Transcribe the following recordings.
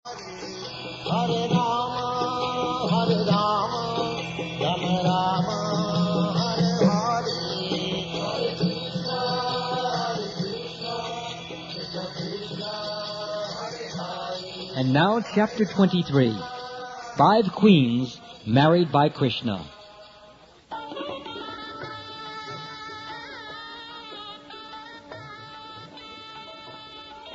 Hare Rama, Hare Rama, Rama Rama, Hare Hare, Hare Krishna, Krishna Krishna, Hare Hare. And now, chapter 23. 5 queens married by Krishna.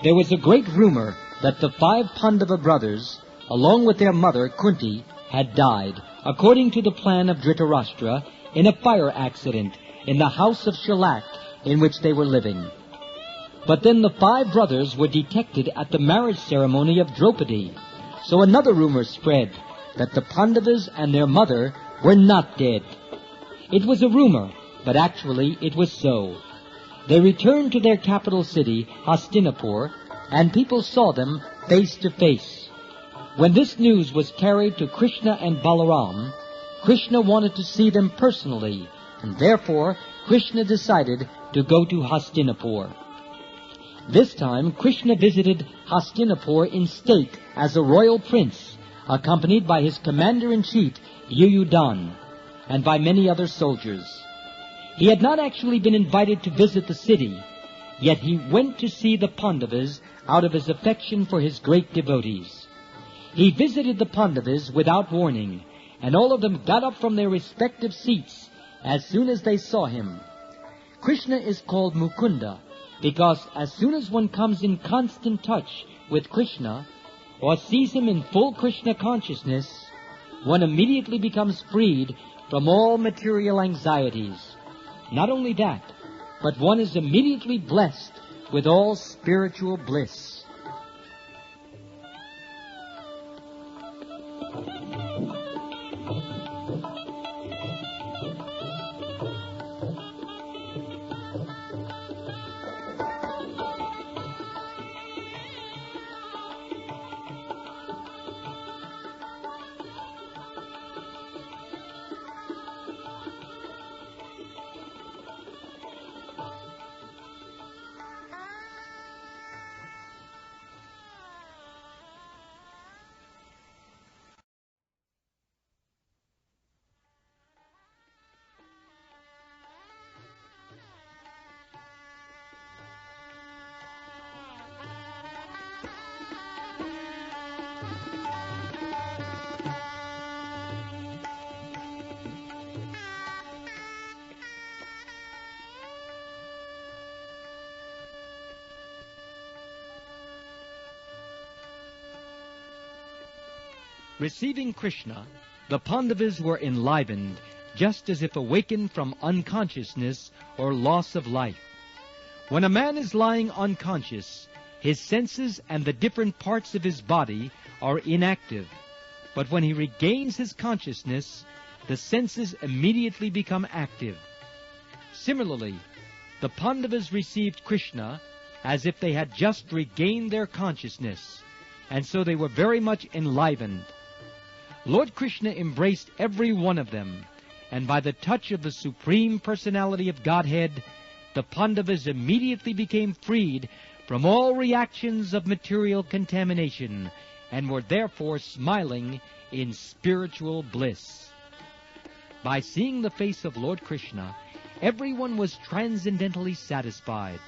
There was a great rumor that the 5 Pandava brothers, along with their mother Kunti, had died, according to the plan of Dhritarashtra, in a fire accident in the house of Shalak in which they were living. But then the 5 brothers were detected at the marriage ceremony of Draupadi, so another rumor spread that the Pandavas and their mother were not dead. It was a rumor, but actually it was so. They returned to their capital city, Hastinapur, and people saw them face to face. When this news was carried to Krishna and Balaram, Krishna wanted to see them personally, and therefore Krishna decided to go to Hastinapur. This time Krishna visited Hastinapur in state as a royal prince, accompanied by his commander-in-chief, Yuyudhan, and by many other soldiers. He had not actually been invited to visit the city, yet he went to see the Pandavas out of his affection for his great devotees. He visited the Pandavas without warning, and all of them got up from their respective seats as soon as they saw him. Krishna is called Mukunda because as soon as one comes in constant touch with Krishna, or sees him in full Krishna consciousness, one immediately becomes freed from all material anxieties. Not only that, but one is immediately blessed with all spiritual bliss. Receiving Krishna, the Pandavas were enlivened, just as if awakened from unconsciousness or loss of life. When a man is lying unconscious, his senses and the different parts of his body are inactive. But when he regains his consciousness, the senses immediately become active. Similarly, the Pandavas received Krishna as if they had just regained their consciousness, and so they were very much enlivened. Lord Krishna embraced every one of them, and by the touch of the Supreme Personality of Godhead, the Pandavas immediately became freed from all reactions of material contamination, and were therefore smiling in spiritual bliss. By seeing the face of Lord Krishna, everyone was transcendently satisfied.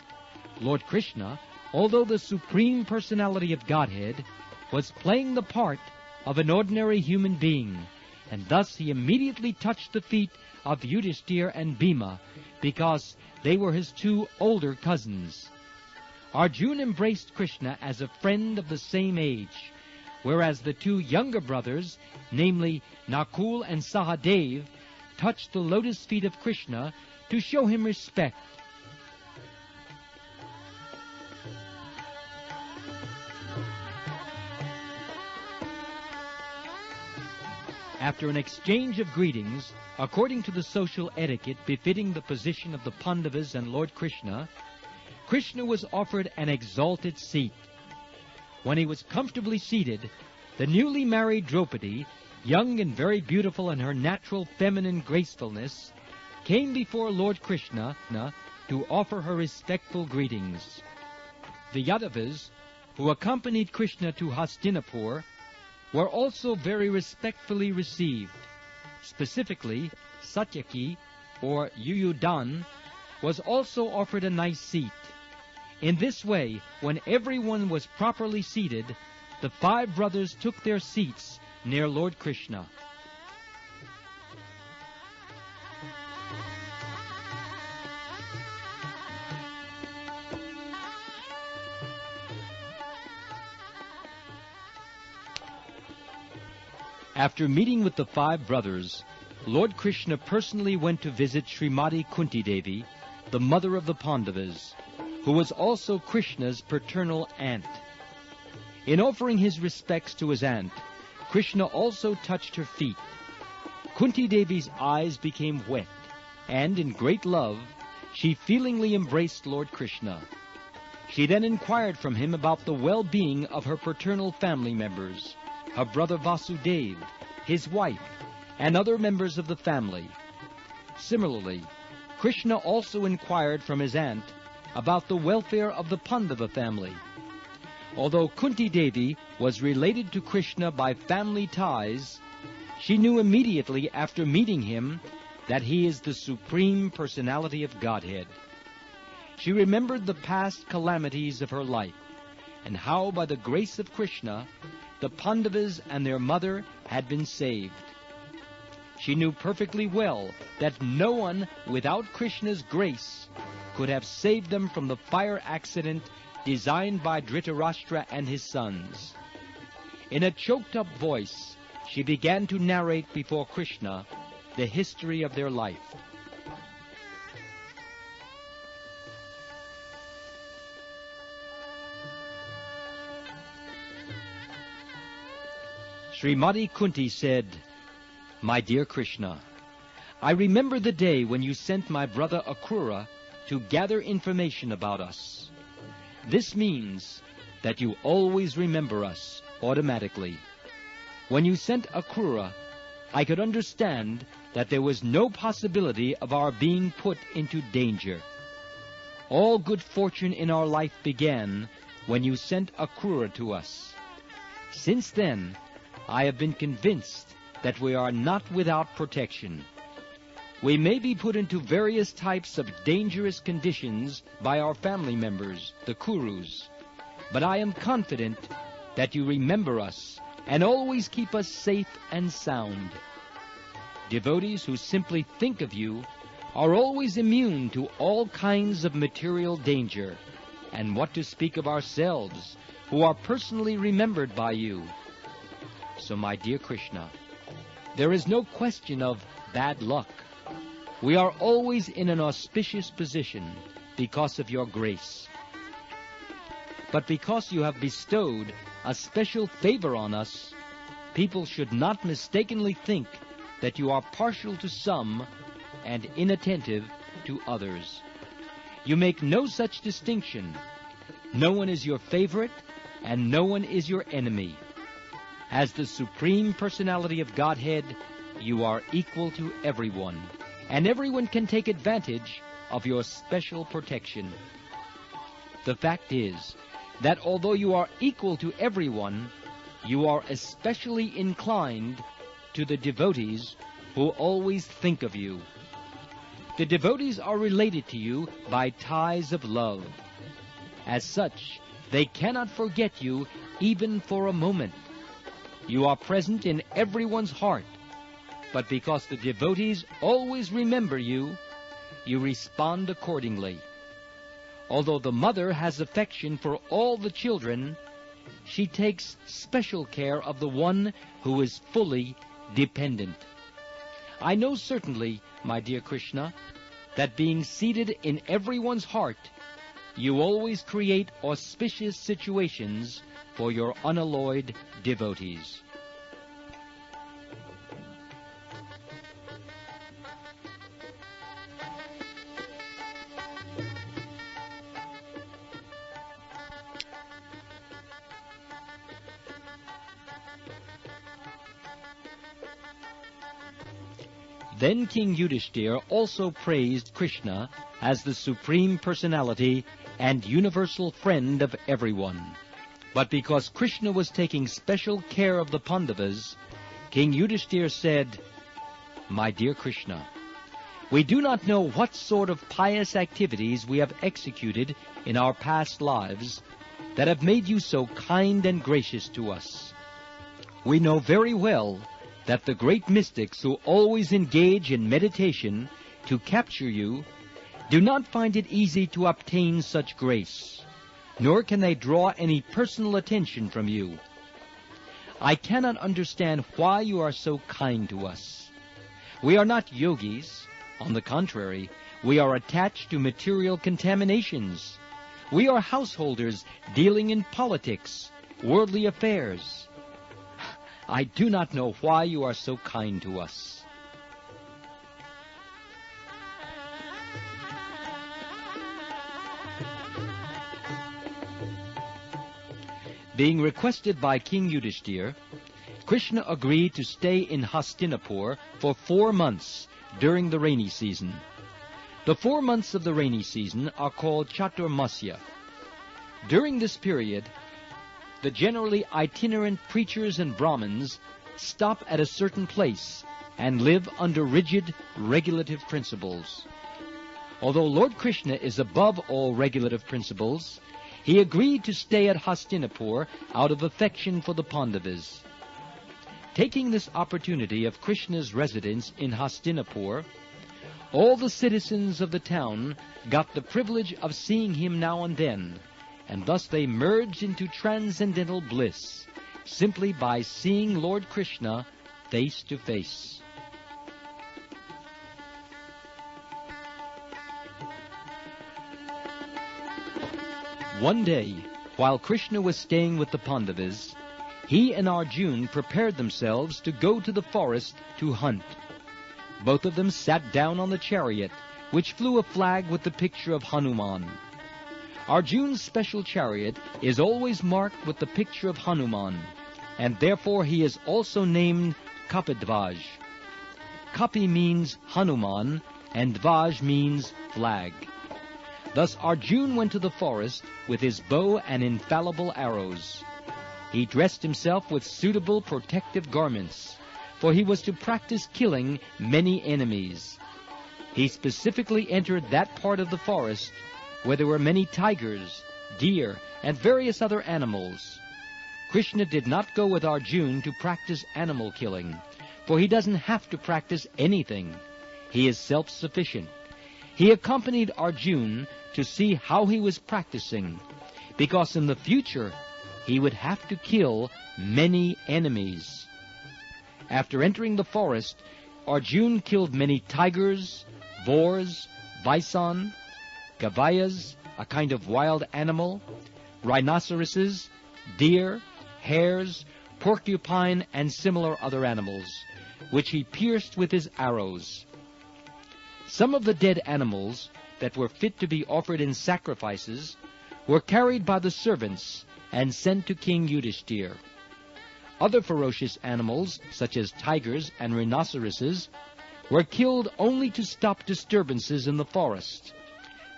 Lord Krishna, although the Supreme Personality of Godhead, was playing the part of an ordinary human being, and thus he immediately touched the feet of Yudhishthira and Bhima, because they were his 2 older cousins. Arjuna embraced Krishna as a friend of the same age, whereas the 2 younger brothers, namely Nakul and Sahadev, touched the lotus feet of Krishna to show him respect. After an exchange of greetings, according to the social etiquette befitting the position of the Pandavas and Lord Krishna, Krishna was offered an exalted seat. When he was comfortably seated, the newly married Draupadi, young and very beautiful in her natural feminine gracefulness, came before Lord Krishna to offer her respectful greetings. The Yadavas, who accompanied Krishna to Hastinapur, were also very respectfully received. Specifically, Satyaki, or Yuyudan, was also offered a nice seat. In this way, when everyone was properly seated, the 5 brothers took their seats near Lord Krishna. After meeting with the 5 brothers, Lord Krishna personally went to visit Srimati Kunti Devi, the mother of the Pandavas, who was also Krishna's paternal aunt. In offering his respects to his aunt, Krishna also touched her feet. Kunti Devi's eyes became wet, and in great love, she feelingly embraced Lord Krishna. She then inquired from him about the well-being of her paternal family members, her brother Vasudeva, his wife, and other members of the family. Similarly, Krishna also inquired from his aunt about the welfare of the Pandava family. Although Kunti Devi was related to Krishna by family ties, she knew immediately after meeting him that he is the Supreme Personality of Godhead. She remembered the past calamities of her life, and how by the grace of Krishna, the Pandavas and their mother had been saved. She knew perfectly well that no one without Krishna's grace could have saved them from the fire accident designed by Dhritarashtra and his sons. In a choked-up voice, she began to narrate before Krishna the history of their life. Srimati Kunti said, "My dear Krishna, I remember the day when you sent my brother Akrura to gather information about us. This means that you always remember us automatically. When you sent Akrura, I could understand that there was no possibility of our being put into danger. All good fortune in our life began when you sent Akrura to us. Since then, I have been convinced that we are not without protection. We may be put into various types of dangerous conditions by our family members, the Kurus, but I am confident that you remember us and always keep us safe and sound. Devotees who simply think of you are always immune to all kinds of material danger, and what to speak of ourselves, who are personally remembered by you. So, my dear Krishna, there is no question of bad luck. We are always in an auspicious position because of your grace. But because you have bestowed a special favor on us, people should not mistakenly think that you are partial to some and inattentive to others. You make no such distinction. No one is your favorite, and no one is your enemy. As the Supreme Personality of Godhead, you are equal to everyone, and everyone can take advantage of your special protection. The fact is that although you are equal to everyone, you are especially inclined to the devotees who always think of you. The devotees are related to you by ties of love. As such, they cannot forget you even for a moment. You are present in everyone's heart, but because the devotees always remember you, you respond accordingly. Although the mother has affection for all the children, she takes special care of the one who is fully dependent. I know certainly, my dear Krishna, that being seated in everyone's heart, you always create auspicious situations for your unalloyed devotees." Then King Yudhishthira also praised Krishna as the Supreme Personality and universal friend of everyone. But because Krishna was taking special care of the Pandavas, King Yudhishthira said, "My dear Krishna, we do not know what sort of pious activities we have executed in our past lives that have made you so kind and gracious to us. We know very well that the great mystics who always engage in meditation to capture you do not find it easy to obtain such grace, nor can they draw any personal attention from you. I cannot understand why you are so kind to us. We are not yogis. On the contrary, we are attached to material contaminations. We are householders dealing in politics, worldly affairs. I do not know why you are so kind to us." Being requested by King Yudhishthira, Krishna agreed to stay in Hastinapur for 4 months during the rainy season. The 4 months of the rainy season are called Chaturmasya. During this period, the generally itinerant preachers and Brahmins stop at a certain place and live under rigid regulative principles. Although Lord Krishna is above all regulative principles, he agreed to stay at Hastinapur out of affection for the Pandavas. Taking this opportunity of Krishna's residence in Hastinapur, all the citizens of the town got the privilege of seeing him now and then, and thus they merged into transcendental bliss simply by seeing Lord Krishna face to face. One day, while Krishna was staying with the Pandavas, he and Arjuna prepared themselves to go to the forest to hunt. Both of them sat down on the chariot, which flew a flag with the picture of Hanuman. Arjuna's special chariot is always marked with the picture of Hanuman, and therefore he is also named Kapidvaj. Kapi means Hanuman, and Dvaj means flag. Thus Arjuna went to the forest with his bow and infallible arrows. He dressed himself with suitable protective garments, for he was to practice killing many enemies. He specifically entered that part of the forest where there were many tigers, deer, and various other animals. Krishna did not go with Arjuna to practice animal killing, for he doesn't have to practice anything. He is self-sufficient. He accompanied Arjuna to see how he was practicing, because in the future he would have to kill many enemies. After entering the forest, Arjuna killed many tigers, boars, bison, gavayas, a kind of wild animal, rhinoceroses, deer, hares, porcupine, and similar other animals, which he pierced with his arrows. Some of the dead animals that were fit to be offered in sacrifices were carried by the servants and sent to King Yudhishthira. Other ferocious animals, such as tigers and rhinoceroses, were killed only to stop disturbances in the forest.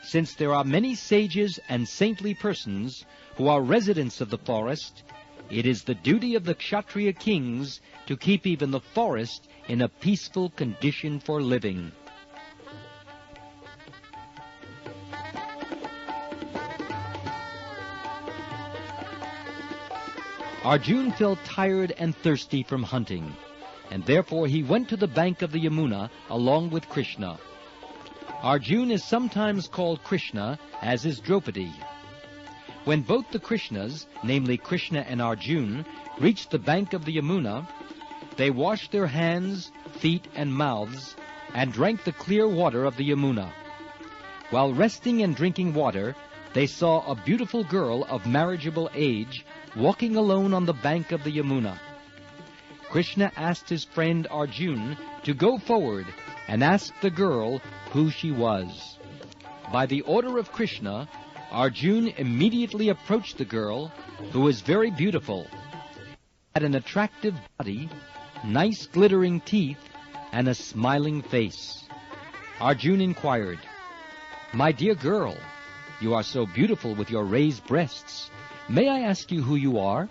Since there are many sages and saintly persons who are residents of the forest, it is the duty of the Kshatriya kings to keep even the forest in a peaceful condition for living. Arjuna felt tired and thirsty from hunting, and therefore he went to the bank of the Yamuna along with Krishna. Arjuna is sometimes called Krishna, as is Draupadi. When both the Krishnas, namely Krishna and Arjuna, reached the bank of the Yamuna, they washed their hands, feet, and mouths, and drank the clear water of the Yamuna. While resting and drinking water, they saw a beautiful girl of marriageable age walking alone on the bank of the Yamuna. Krishna asked his friend Arjuna to go forward and ask the girl who she was. By the order of Krishna, Arjuna immediately approached the girl, who was very beautiful, had an attractive body, nice glittering teeth, and a smiling face. Arjuna inquired, "My dear girl, you are so beautiful with your raised breasts. May I ask you who you are?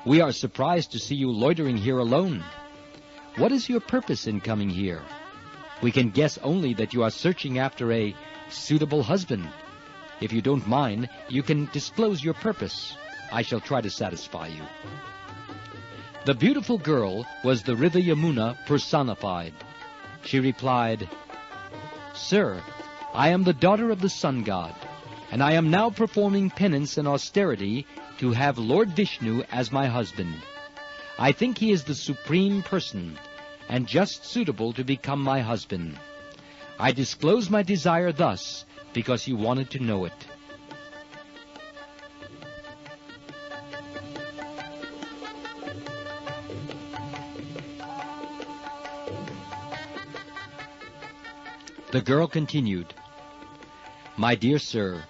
We are surprised to see you loitering here alone. What is your purpose in coming here? We can guess only that you are searching after a suitable husband. If you don't mind, you can disclose your purpose. I shall try to satisfy you." The beautiful girl was the river Yamuna personified. She replied, "Sir, I am the daughter of the sun god, and I am now performing penance and austerity to have Lord Vishnu as my husband. I think he is the supreme person, and just suitable to become my husband. I disclose my desire thus, because you wanted to know it." The girl continued, "My dear sir,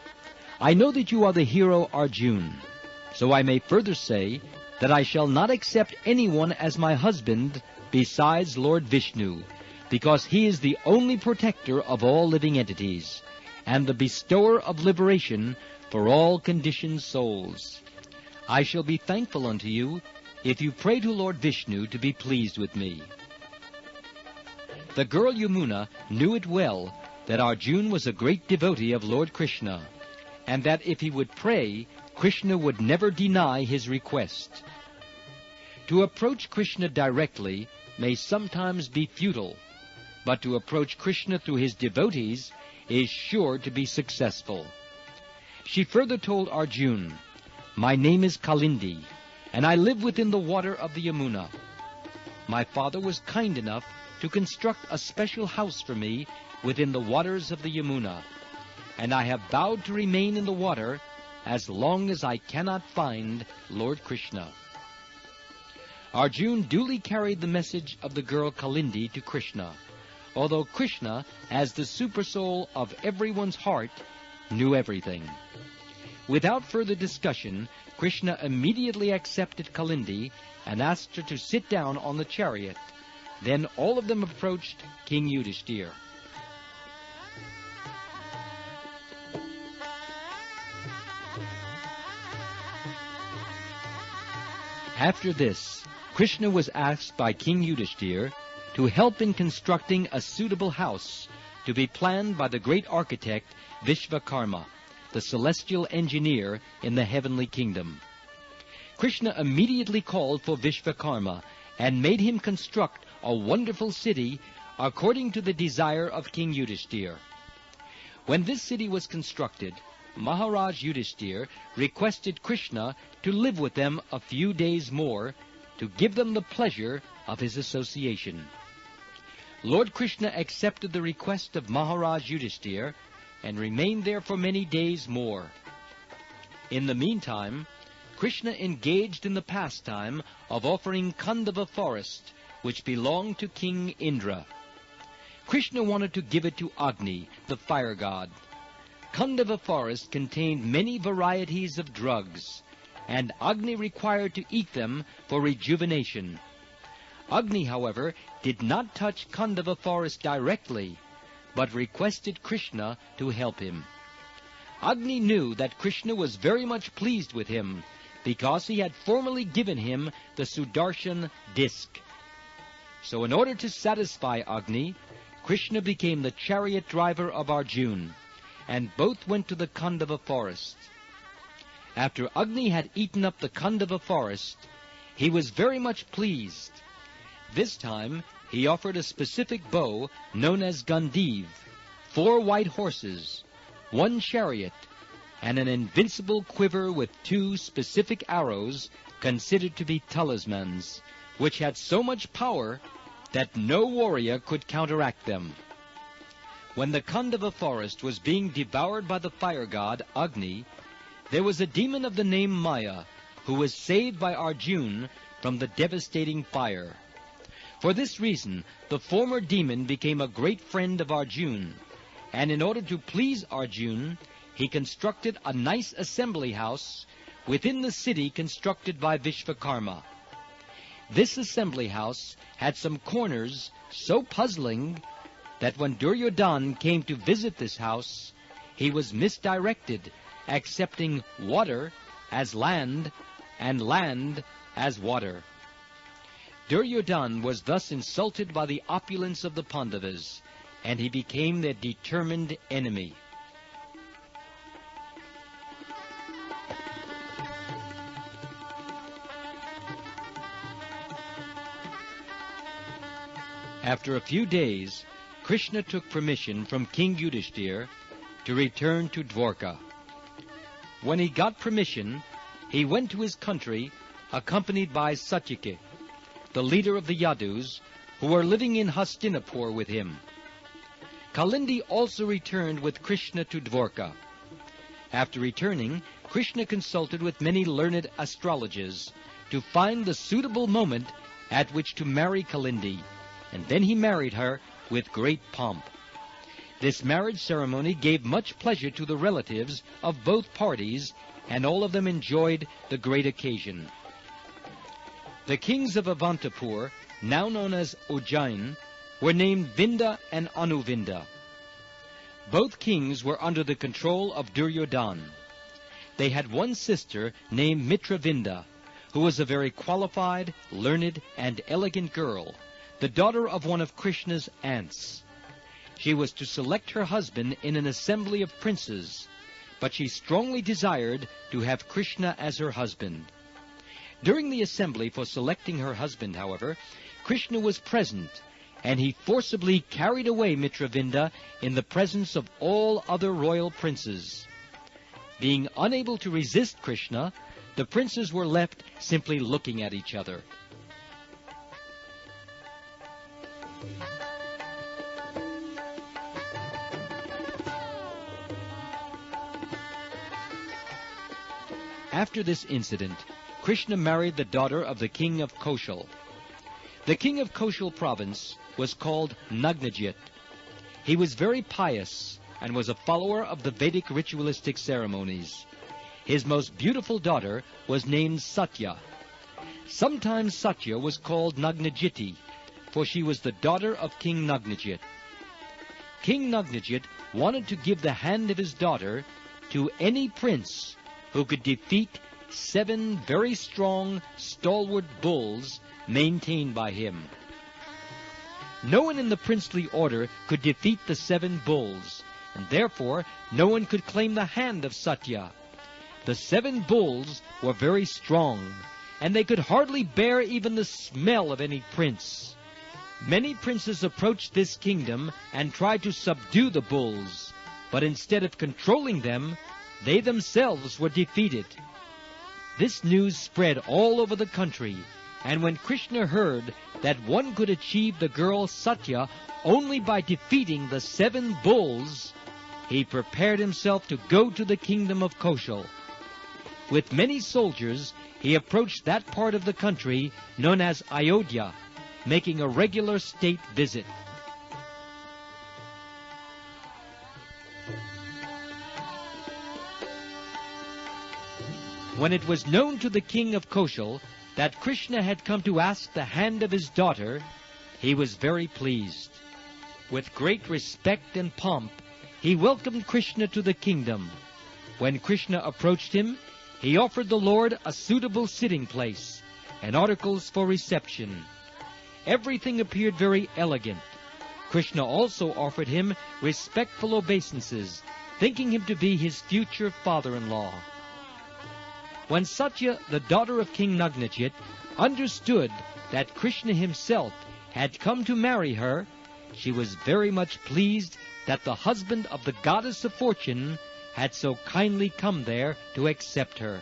I know that you are the hero Arjun, so I may further say that I shall not accept anyone as my husband besides Lord Vishnu, because he is the only protector of all living entities, and the bestower of liberation for all conditioned souls. I shall be thankful unto you if you pray to Lord Vishnu to be pleased with me." The girl Yamuna knew it well that Arjun was a great devotee of Lord Krishna, and that if he would pray, Krishna would never deny his request. To approach Krishna directly may sometimes be futile, but to approach Krishna through his devotees is sure to be successful. She further told Arjun, "My name is Kalindi, and I live within the water of the Yamuna. My father was kind enough to construct a special house for me within the waters of the Yamuna, and I have vowed to remain in the water as long as I cannot find Lord Krishna." Arjun duly carried the message of the girl Kalindi to Krishna, although Krishna, as the supersoul of everyone's heart, knew everything. Without further discussion, Krishna immediately accepted Kalindi and asked her to sit down on the chariot. Then all of them approached King Yudhishthira. After this, Krishna was asked by King Yudhishthira to help in constructing a suitable house to be planned by the great architect Vishvakarma, the celestial engineer in the heavenly kingdom. Krishna immediately called for Vishvakarma and made him construct a wonderful city according to the desire of King Yudhishthira. When this city was constructed, Maharaj Yudhishthira requested Krishna to live with them a few days more to give them the pleasure of his association. Lord Krishna accepted the request of Maharaj Yudhishthira and remained there for many days more. In the meantime, Krishna engaged in the pastime of offering Khandava forest, which belonged to King Indra. Krishna wanted to give it to Agni, the fire god. Khandava forest contained many varieties of drugs, and Agni required to eat them for rejuvenation. Agni, however, did not touch Khandava forest directly, but requested Krishna to help him. Agni knew that Krishna was very much pleased with him, because he had formerly given him the Sudarshan disc. So in order to satisfy Agni, Krishna became the chariot driver of Arjun, and both went to the Khandava forest. After Agni had eaten up the Khandava forest, he was very much pleased. This time he offered a specific bow known as Gandiv, 4 white horses, 1 chariot, and an invincible quiver with 2 specific arrows considered to be talismans, which had so much power that no warrior could counteract them. When the Khandava forest was being devoured by the fire god Agni, there was a demon of the name Maya, who was saved by Arjun from the devastating fire. For this reason, the former demon became a great friend of Arjun, and in order to please Arjun, he constructed a nice assembly house within the city constructed by Vishvakarma. This assembly house had some corners so puzzling that when Duryodhana came to visit this house, he was misdirected, accepting water as land, and land as water. Duryodhana was thus insulted by the opulence of the Pandavas, and he became their determined enemy. After a few days, Krishna took permission from King Yudhishthira to return to Dwarka. When he got permission, he went to his country accompanied by Satyaki, the leader of the Yadus, who were living in Hastinapur with him. Kalindi also returned with Krishna to Dwarka. After returning, Krishna consulted with many learned astrologers to find the suitable moment at which to marry Kalindi, and then he married her with great pomp. This marriage ceremony gave much pleasure to the relatives of both parties, and all of them enjoyed the great occasion. The kings of Avantapur, now known as Ujjain, were named Vinda and Anuvinda. Both kings were under the control of Duryodhana. They had one sister named Mitravinda, who was a very qualified, learned, and elegant girl, the daughter of one of Krishna's aunts. She was to select her husband in an assembly of princes, but she strongly desired to have Krishna as her husband. During the assembly for selecting her husband, however, Krishna was present, and he forcibly carried away Mitravinda in the presence of all other royal princes. Being unable to resist Krishna, the princes were left simply looking at each other. After this incident, Krishna married the daughter of the king of Koshal. The king of Koshal province was called Nagnajit. He was very pious and was a follower of the Vedic ritualistic ceremonies. His most beautiful daughter was named Satya. Sometimes Satya was called Nagnajiti, for she was the daughter of King Nagnajit. King Nagnajit wanted to give the hand of his daughter to any prince who could defeat 7 very strong, stalwart bulls maintained by him. No one in the princely order could defeat the 7 bulls, and therefore no one could claim the hand of Satya. The 7 bulls were very strong, and they could hardly bear even the smell of any prince. Many princes approached this kingdom and tried to subdue the bulls, but instead of controlling them, they themselves were defeated. This news spread all over the country, and when Krishna heard that one could achieve the girl Satya only by defeating the 7 bulls, he prepared himself to go to the kingdom of Koshal. With many soldiers, he approached that part of the country known as Ayodhya, making a regular state visit. When it was known to the king of Koshal that Krishna had come to ask the hand of his daughter, he was very pleased. With great respect and pomp, he welcomed Krishna to the kingdom. When Krishna approached him, he offered the Lord a suitable sitting place and articles for reception. Everything appeared very elegant. Krishna also offered him respectful obeisances, thinking him to be his future father-in-law. When Satya, the daughter of King Nagnajit, understood that Krishna himself had come to marry her, she was very much pleased that the husband of the goddess of fortune had so kindly come there to accept her.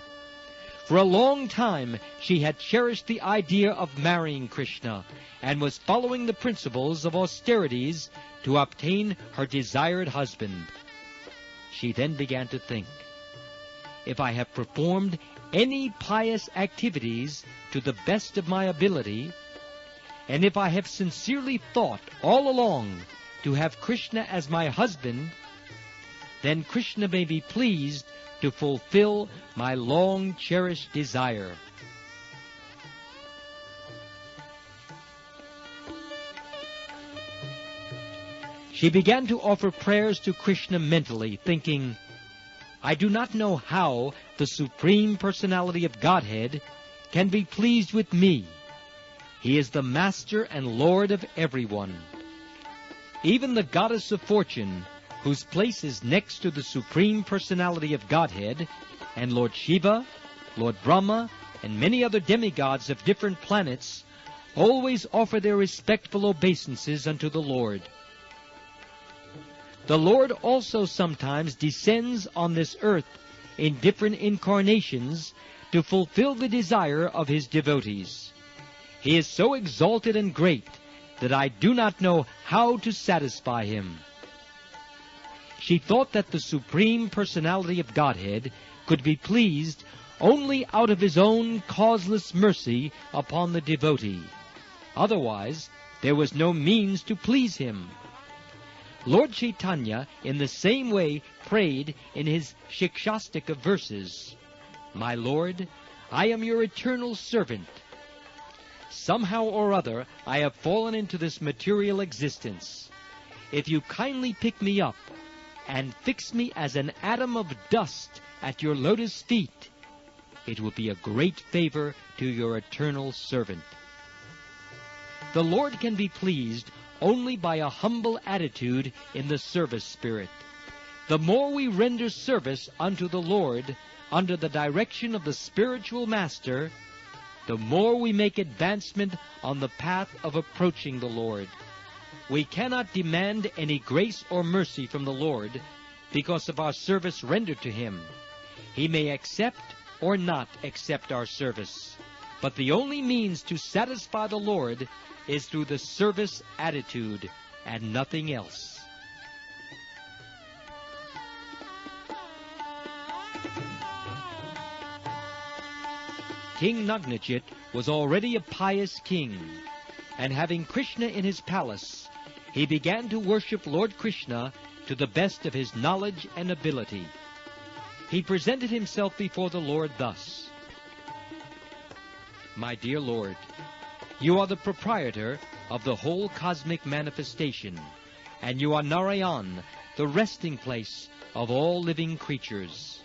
For a long time she had cherished the idea of marrying Krishna and was following the principles of austerities to obtain her desired husband. She then began to think, if I have performed any pious activities to the best of my ability, and if I have sincerely thought all along to have Krishna as my husband, then Krishna may be pleased to fulfill my long-cherished desire. She began to offer prayers to Krishna mentally, thinking, I do not know how the Supreme Personality of Godhead can be pleased with me. He is the Master and Lord of everyone. Even the Goddess of Fortune, whose place is next to the Supreme Personality of Godhead, and Lord Shiva, Lord Brahma, and many other demigods of different planets, always offer their respectful obeisances unto the Lord. The Lord also sometimes descends on this earth in different incarnations to fulfill the desire of his devotees. He is so exalted and great that I do not know how to satisfy him. She thought that the Supreme Personality of Godhead could be pleased only out of his own causeless mercy upon the devotee. Otherwise, there was no means to please him. Lord Chaitanya, in the same way, prayed in his Shikshastika verses, "My Lord, I am your eternal servant. Somehow or other, I have fallen into this material existence. If you kindly pick me up and fix me as an atom of dust at your lotus feet, it will be a great favor to your eternal servant." The Lord can be pleased only by a humble attitude in the service spirit. The more we render service unto the Lord under the direction of the spiritual master, the more we make advancement on the path of approaching the Lord. We cannot demand any grace or mercy from the Lord because of our service rendered to him. He may accept or not accept our service, but the only means to satisfy the Lord is through the service attitude and nothing else. King Nagnajit was already a pious king, and having Krishna in his palace, he began to worship Lord Krishna to the best of his knowledge and ability. He presented himself before the Lord thus: "My dear Lord, you are the proprietor of the whole cosmic manifestation, and you are Narayan, the resting place of all living creatures.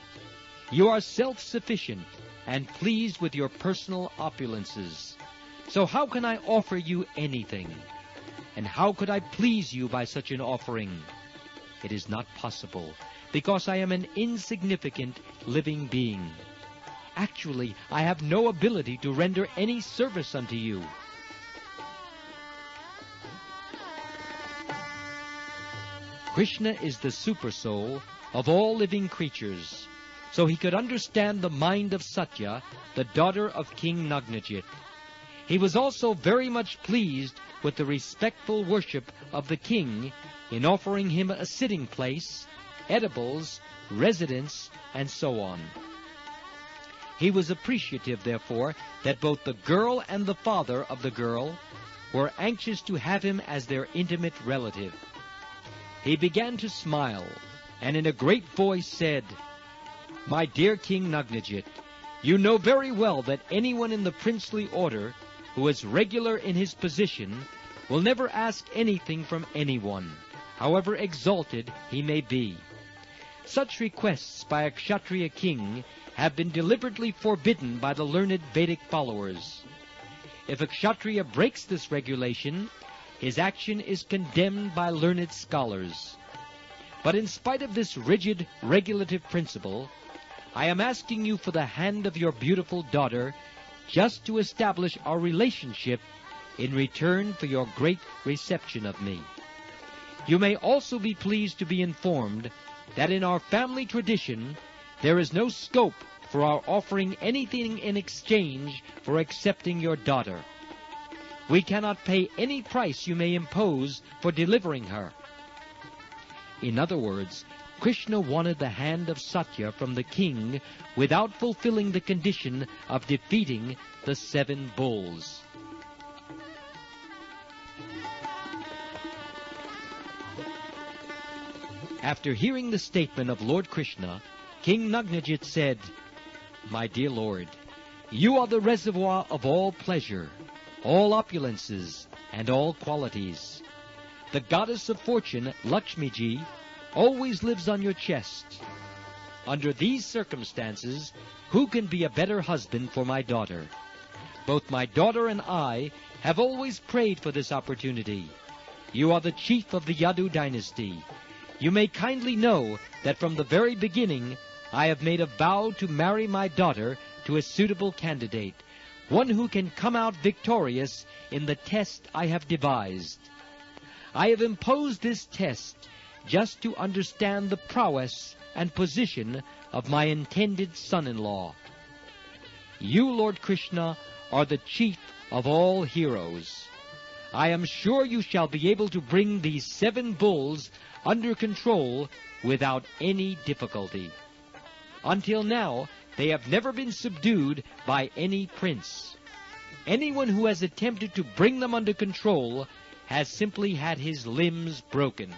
You are self-sufficient and pleased with your personal opulences. So how can I offer you anything? And how could I please you by such an offering? It is not possible, because I am an insignificant living being. Actually, I have no ability to render any service unto you. Krishna is the supersoul of all living creatures, so he could understand the mind of Satya, the daughter of King Nagnajit. He was also very much pleased with the respectful worship of the king in offering him a sitting place, edibles, residence, and so on. He was appreciative, therefore, that both the girl and the father of the girl were anxious to have him as their intimate relative. He began to smile, and in a great voice said, "My dear King Nagnajit, you know very well that anyone in the princely order who is regular in his position will never ask anything from anyone, however exalted he may be. Such requests by a Kshatriya king have been deliberately forbidden by the learned Vedic followers. If a Kshatriya breaks this regulation, his action is condemned by learned scholars. But in spite of this rigid regulative principle, I am asking you for the hand of your beautiful daughter, just to establish our relationship in return for your great reception of me. You may also be pleased to be informed that in our family tradition there is no scope for our offering anything in exchange for accepting your daughter. We cannot pay any price you may impose for delivering her." In other words, Krishna wanted the hand of Satya from the king without fulfilling the condition of defeating the 7 bulls. After hearing the statement of Lord Krishna, King Nagnajit said, "My dear Lord, you are the reservoir of all pleasure, all opulences, and all qualities. The goddess of fortune, Lakshmiji, always lives on your chest. Under these circumstances, who can be a better husband for my daughter? Both my daughter and I have always prayed for this opportunity. You are the chief of the Yadu dynasty. You may kindly know that from the very beginning I have made a vow to marry my daughter to a suitable candidate, one who can come out victorious in the test I have devised. I have imposed this test just to understand the prowess and position of my intended son-in-law. You, Lord Krishna, are the chief of all heroes. I am sure you shall be able to bring these 7 bulls under control without any difficulty. Until now, they have never been subdued by any prince. Anyone who has attempted to bring them under control has simply had his limbs broken.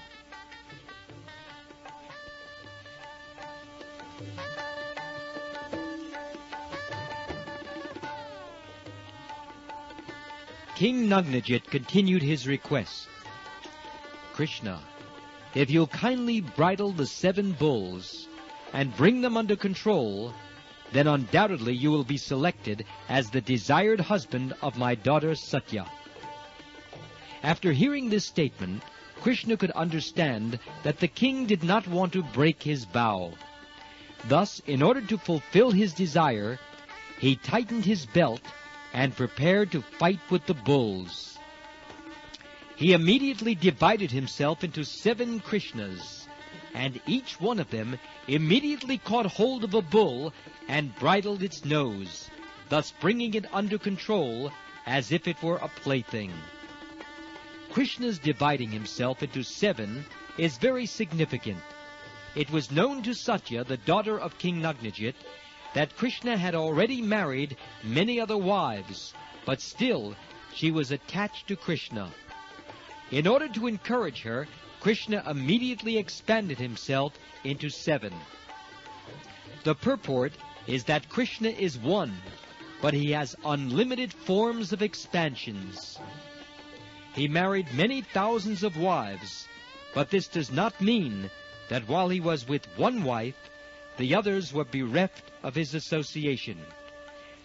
King Nagnajit continued his request. Krishna, if you'll kindly bridle the 7 bulls and bring them under control, then undoubtedly you will be selected as the desired husband of my daughter Satya. After hearing this statement, Krishna could understand that the king did not want to break his vow. Thus, in order to fulfill his desire, he tightened his belt and prepared to fight with the bulls. He immediately divided himself into 7 Krishnas, and each one of them immediately caught hold of a bull and bridled its nose, thus bringing it under control as if it were a plaything. Krishna's dividing himself into 7 is very significant. It was known to Satya, the daughter of King Nagnajit, that Krishna had already married many other wives, but still she was attached to Krishna. In order to encourage her, Krishna immediately expanded himself into 7. The purport is that Krishna is one, but he has unlimited forms of expansions. He married many thousands of wives, but this does not mean that while he was with one wife, the others were bereft of his association.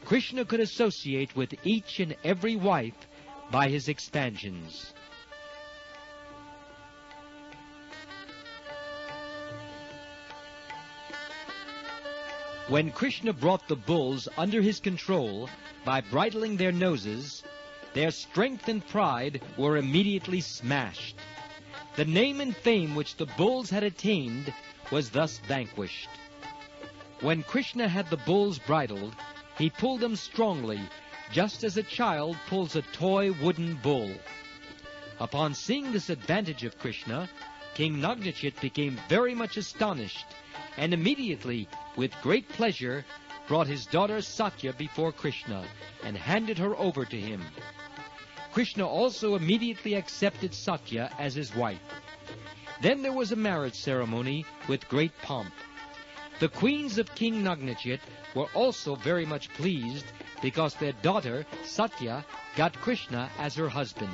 Krishna could associate with each and every wife by his expansions. When Krishna brought the bulls under his control by bridling their noses, their strength and pride were immediately smashed. The name and fame which the bulls had attained was thus vanquished. When Krishna had the bulls bridled, he pulled them strongly, just as a child pulls a toy wooden bull. Upon seeing this advantage of Krishna, King Nagnajit became very much astonished, and immediately, with great pleasure, brought his daughter Satya before Krishna, and handed her over to him. Krishna also immediately accepted Satya as his wife. Then there was a marriage ceremony with great pomp. The queens of King Nagnajit were also very much pleased because their daughter, Satya, got Krishna as her husband.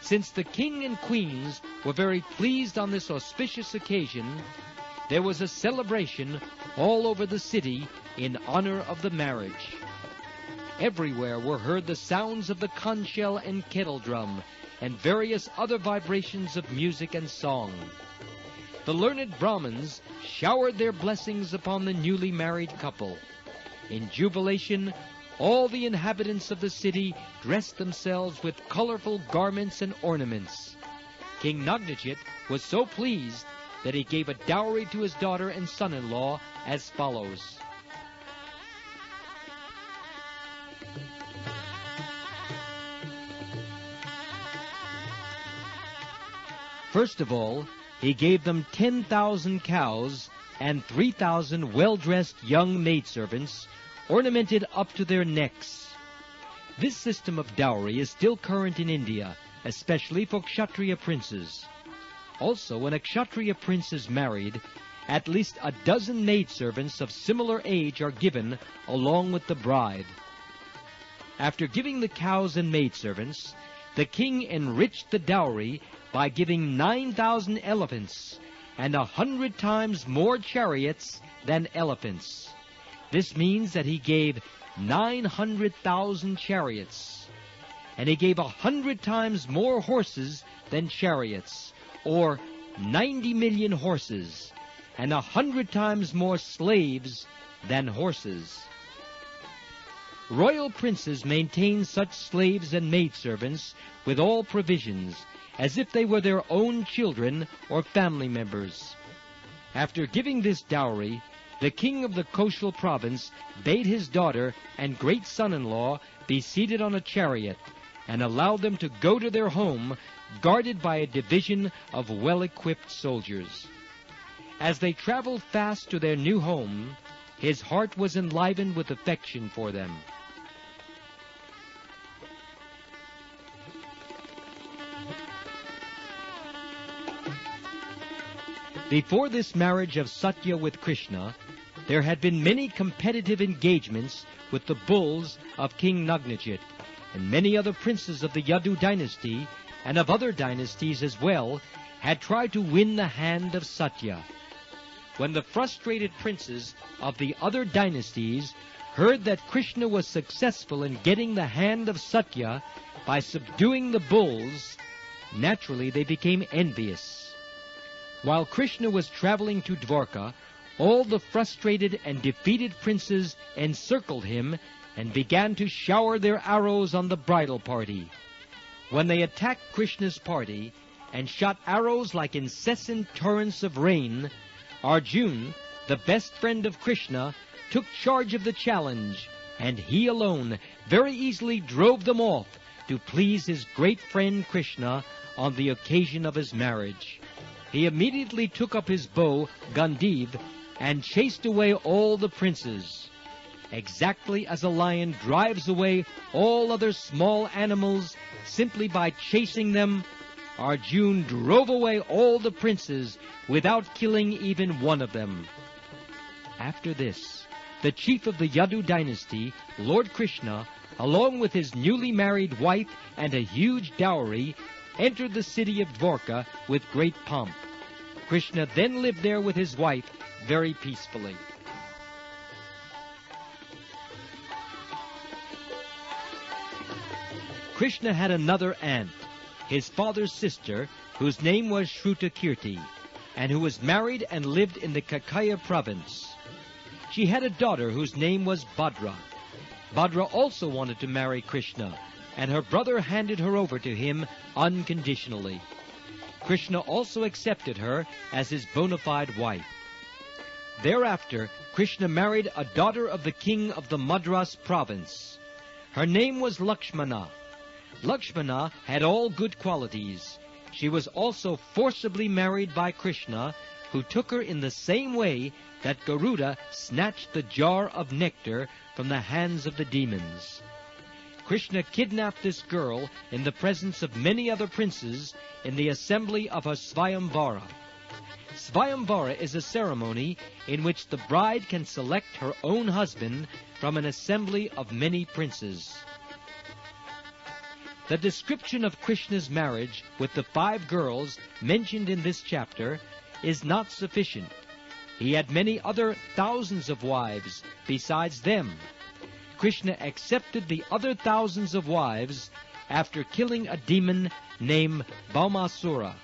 Since the king and queens were very pleased on this auspicious occasion, there was a celebration all over the city in honor of the marriage. Everywhere were heard the sounds of the conch shell and kettle drum, and various other vibrations of music and song. The learned Brahmins showered their blessings upon the newly married couple. In jubilation, all the inhabitants of the city dressed themselves with colorful garments and ornaments. King Nagnajit was so pleased that he gave a dowry to his daughter and son-in-law as follows. First of all, he gave them 10,000 cows and 3,000 well-dressed young maidservants, ornamented up to their necks. This system of dowry is still current in India, especially for Kshatriya princes. Also, when a Kshatriya prince is married, at least a dozen maidservants of similar age are given along with the bride. After giving the cows and maidservants, the king enriched the dowry by giving 9,000 elephants and 100 times more chariots than elephants. This means that he gave 900,000 chariots, and he gave 100 times more horses than chariots, or 90 million horses, and 100 times more slaves than horses. Royal princes maintain such slaves and maidservants with all provisions, as if they were their own children or family members. After giving this dowry, the king of the coastal province bade his daughter and great son-in-law be seated on a chariot, and allowed them to go to their home, guarded by a division of well-equipped soldiers. As they traveled fast to their new home, his heart was enlivened with affection for them. Before this marriage of Satya with Krishna, there had been many competitive engagements with the bulls of King Nagnajit, and many other princes of the Yadu dynasty, and of other dynasties as well, had tried to win the hand of Satya. When the frustrated princes of the other dynasties heard that Krishna was successful in getting the hand of Satya by subduing the bulls, naturally they became envious. While Krishna was traveling to Dwarka, all the frustrated and defeated princes encircled him and began to shower their arrows on the bridal party. When they attacked Krishna's party and shot arrows like incessant torrents of rain, Arjuna, the best friend of Krishna, took charge of the challenge, and he alone very easily drove them off to please his great friend Krishna on the occasion of his marriage. He immediately took up his bow, Gandiv, and chased away all the princes. Exactly as a lion drives away all other small animals simply by chasing them, Arjuna drove away all the princes without killing even one of them. After this, the chief of the Yadu dynasty, Lord Krishna, along with his newly married wife and a huge dowry, entered the city of Dwarka with great pomp. Krishna then lived there with his wife very peacefully. Krishna had another aunt, his father's sister, whose name was Shrutakirti, and who was married and lived in the Kakaya province. She had a daughter whose name was Bhadra. Bhadra also wanted to marry Krishna, and her brother handed her over to him unconditionally. Krishna also accepted her as his bona fide wife. Thereafter, Krishna married a daughter of the king of the Madras province. Her name was Lakshmana. Lakshmana had all good qualities. She was also forcibly married by Krishna, who took her in the same way that Garuda snatched the jar of nectar from the hands of the demons. Krishna kidnapped this girl in the presence of many other princes in the assembly of a Svayamvara. Svayamvara is a ceremony in which the bride can select her own husband from an assembly of many princes. The description of Krishna's marriage with the 5 girls mentioned in this chapter is not sufficient. He had many other thousands of wives besides them. Krishna accepted the other thousands of wives after killing a demon named Bhaumasura.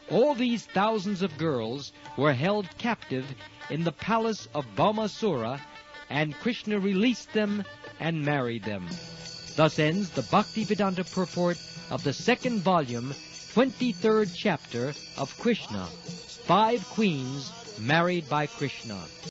All these thousands of girls were held captive in the palace of Bhaumasura, and Krishna released them and married them. Thus ends the Bhaktivedanta purport of the 2nd volume, 23rd chapter of Krishna, 5 queens married by Krishna.